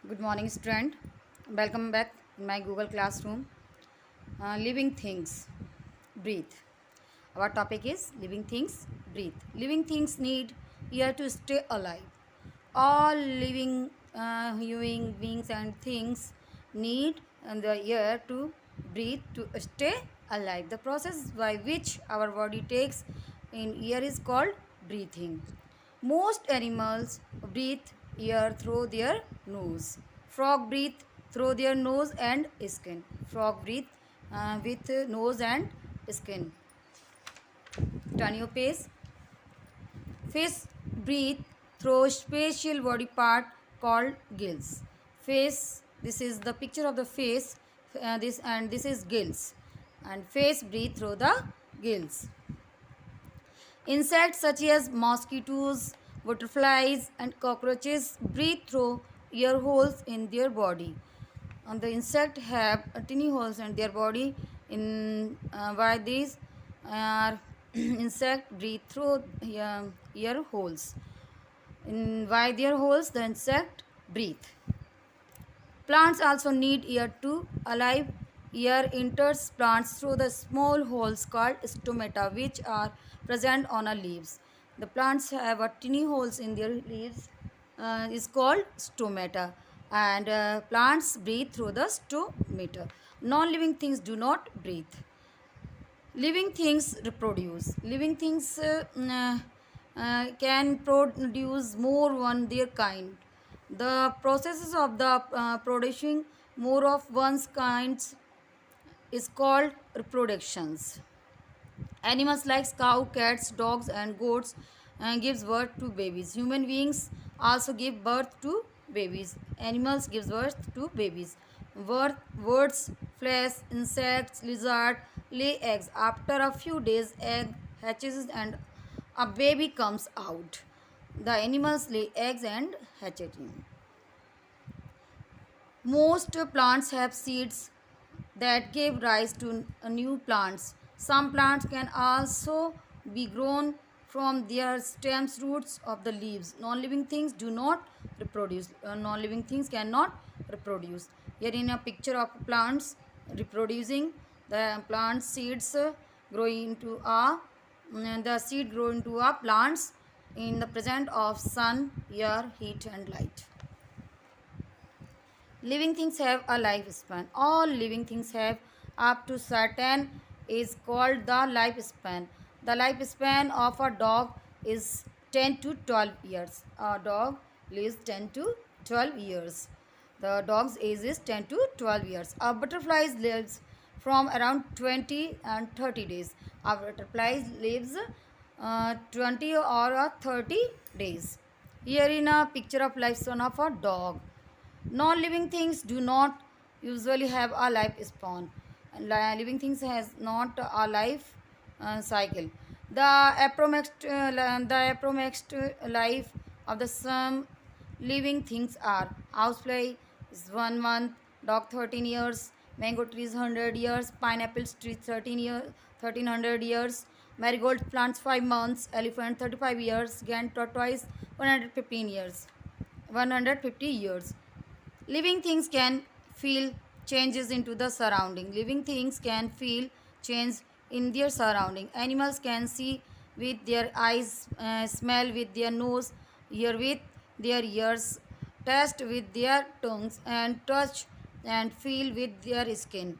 Good morning, student. Welcome back in my Google Classroom. Living things breathe. Our topic is living things breathe. Living things need air to stay alive. All living human beings and things need the air to breathe to stay alive. The process by which our body takes in air is called breathing. Most animals breathe air through their nose. Frog breathe through their nose and skin. Frog breathe with nose and skin. Turn your page. Fish breathe through special body part called gills. Fish. This is the picture of the fish. This is gills. And fish breathe through the gills. Insects such as mosquitoes, butterflies, and cockroaches breathe through ear holes in their body. And the insect have tiny holes in their body. In why these are insect breathe through ear holes. In why their holes the insect breathe. Plants also need air to alive. Air enters plants through the small holes called stomata, which are present on our leaves. The plants have a tiny holes in their leaves is called stomata, and plants breathe through the stomata. Non-living things do not breathe. Living things reproduce. Living things can produce more one their kind. The processes of the producing more of one's kinds is called reproductions. Animals like cow, cats, dogs, and goats gives birth to babies. Human beings also give birth to babies. Animals gives birth to babies. Birds, flesh, insects, lizard lay eggs. After a few days, egg hatches and a baby comes out. The animals lay eggs and hatchet. Most plants have seeds that give rise to new plants. Some plants can also be grown from their stems, roots of the leaves. Non-living things do not reproduce. Non-living things cannot reproduce. Here in a picture of plants reproducing, the plant seeds grow into a the seed grow into a plants in the presence of sun, air, heat, and light. Living things have a lifespan. All living things have up to certain is called the lifespan. The lifespan of a dog is 10 to 12 years. A dog lives 10 to 12 years. The dog's age is 10 to 12 years. A butterfly lives from around 20 and 30 days. A butterfly lives 20 or 30 days. Here in a picture of lifespan of a dog. Non-living things do not usually have a lifespan. Living things has not a life cycle. The approximate life of the some living things are housefly is 1 month, dog 13 years, mango trees 100 years, pineapple trees 1300 years, marigold plants 5 months, elephant 35 years, giant tortoise 115 years, 150 years. Living things can feel changes into the surrounding. Living things can feel change in their surrounding. Animals can see with their eyes, smell with their nose, hear with their ears, taste with their tongues, and touch and feel with their skin.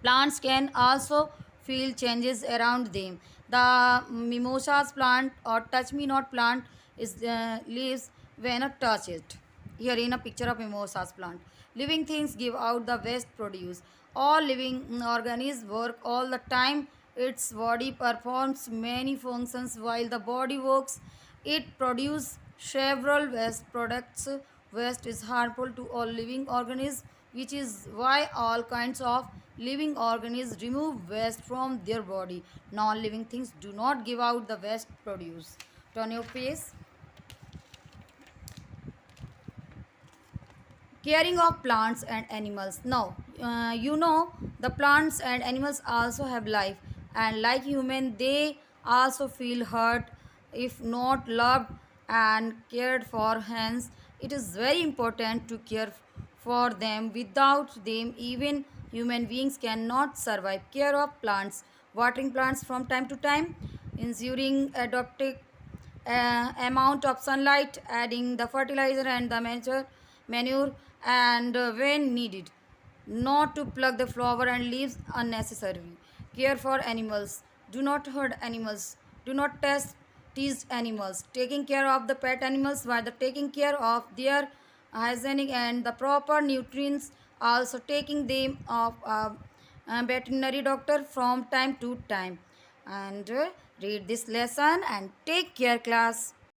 Plants can also feel changes around them. The mimosas plant or touch me not plant is leaves when a touch it. Here in a picture of mimosas plant. Living things give out the waste produce. All living organisms work all the time. Its body performs many functions while the body works. It produces several waste products. Waste is harmful to all living organisms, which is why all kinds of living organisms remove waste from their body. Non-living things do not give out the waste produce. Turn your face. Caring of plants and animals. Now the plants and animals also have life, and like human they also feel hurt if not loved and cared for. Hence, it is very important to care for them. Without them, even human beings cannot survive. Care of plants: watering plants from time to time, ensuring adequate amount of sunlight, adding the fertilizer and the manure, and when needed, not to pluck the flower and leaves unnecessarily. Care for animals: do not hurt animals, do not tease animals. Taking care of the pet animals while the taking care of their hygienic and the proper nutrients, also taking them of a veterinary doctor from time to time. And read this lesson and take care, class.